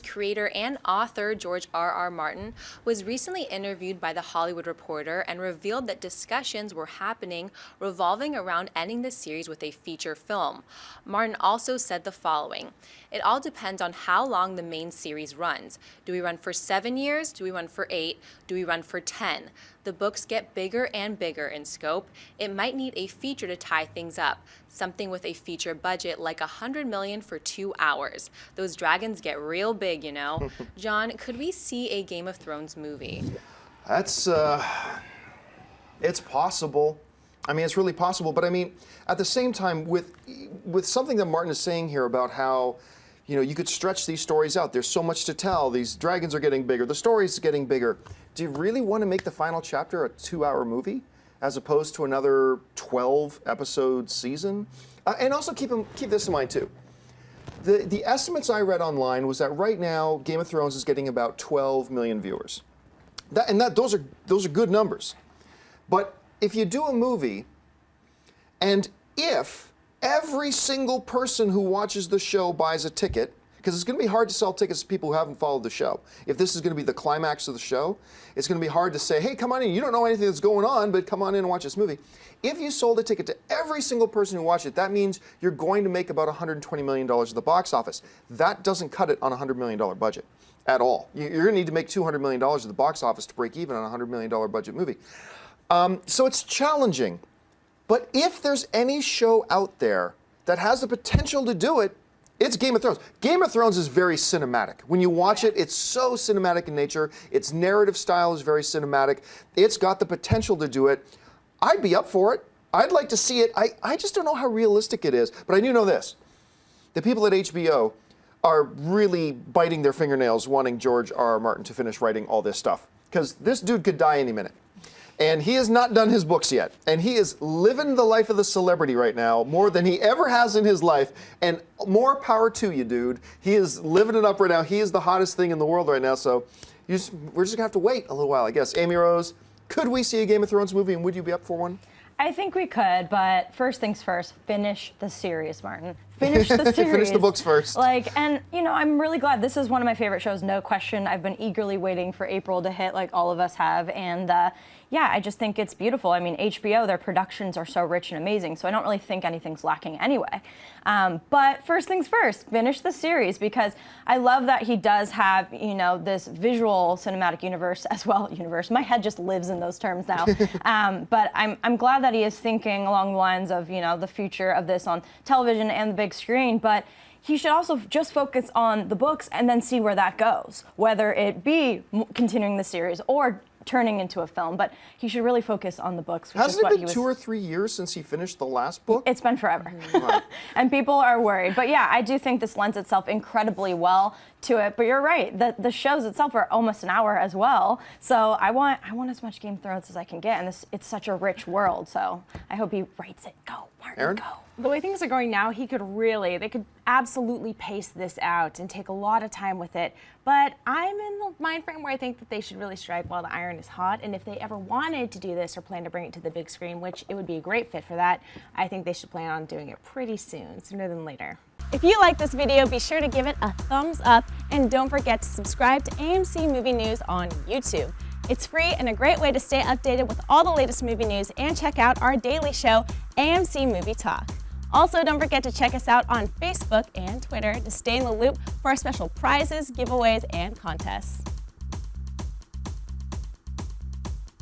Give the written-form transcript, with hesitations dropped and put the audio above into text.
Creator and author George R.R. Martin was recently interviewed by The Hollywood Reporter and revealed that discussions were happening revolving around ending the series with a feature film. Martin also said the following: "It all depends on how long the main series runs. Do we run for 7 years? Do we run for 8? Do we run for 10? The books get bigger and bigger in scope. It might need a feature to tie things up. Something with a feature budget like $100 million for 2 hours. Those dragons get real big, you know." John, could we see a Game of Thrones movie? That's, it's possible. I mean, it's really possible. But I mean, at the same time, with something that Martin is saying here about how, you know, you could stretch these stories out. There's so much to tell. These dragons are getting bigger. The story's getting bigger. Do you really want to make the final chapter a 2-hour movie as opposed to another 12-episode season? And also keep this in mind, too. The estimates I read online was that right now Game of Thrones is getting about 12 million viewers. Those are good numbers. But if you do a movie, and if every single person who watches the show buys a ticket, because it's going to be hard to sell tickets to people who haven't followed the show. If this is going to be the climax of the show, it's going to be hard to say, hey, come on in. You don't know anything that's going on, but come on in and watch this movie. If you sold a ticket to every single person who watched it, that means you're going to make about $120 million at the box office. That doesn't cut it on a $100 million budget at all. You're going to need to make $200 million at the box office to break even on a $100 million budget movie. So it's challenging. But if there's any show out there that has the potential to do it, it's Game of Thrones. Game of Thrones is very cinematic. When you watch it, it's so cinematic in nature. Its narrative style is very cinematic. It's got the potential to do it. I'd be up for it. I'd like to see it. I just don't know how realistic it is. But I do know this. The people at HBO are really biting their fingernails wanting George R.R. Martin to finish writing all this stuff. Because this dude could die any minute. And he has not done his books yet. And he is living the life of the celebrity right now, more than he ever has in his life. And more power to you, dude. He is living it up right now. He is the hottest thing in the world right now. So we're just going to have to wait a little while, I guess. Amy Rose, could we see a Game of Thrones movie, and would you be up for one? I think we could, but first things first, finish the series, Martin. Finish the series. Finish the books first. And you know, I'm really glad. This is one of my favorite shows, no question. I've been eagerly waiting for April to hit, like all of us have, and yeah, I just think it's beautiful. I mean, HBO, their productions are so rich and amazing, so I don't really think anything's lacking anyway. But first things first, finish the series, because I love that he does have, you know, this visual cinematic universe as well. My head just lives in those terms now. But I'm glad that he is thinking along the lines of, you know, the future of this on television and the big screen. But he should also just focus on the books and then see where that goes, whether it be continuing the series or turning into a film, but he should really focus on the books. Hasn't it been 2 or 3 years since he finished the last book? It's been forever. Right. And people are worried. But yeah, I do think this lends itself incredibly well to it. But you're right, the shows itself are almost an hour as well. So I want as much Game of Thrones as I can get, and it's such a rich world. So I hope he writes it. Go, Martin, Aaron? go. The way things are going now, they could absolutely pace this out and take a lot of time with it. But I'm in the mind frame where I think that they should really strike while the iron is hot. And if they ever wanted to do this or plan to bring it to the big screen, which it would be a great fit for that, I think they should plan on doing it pretty soon, sooner than later. If you like this video, be sure to give it a thumbs up and don't forget to subscribe to AMC Movie News on YouTube. It's free and a great way to stay updated with all the latest movie news and check out our daily show, AMC Movie Talk. Also, don't forget to check us out on Facebook and Twitter to stay in the loop for our special prizes, giveaways, and contests.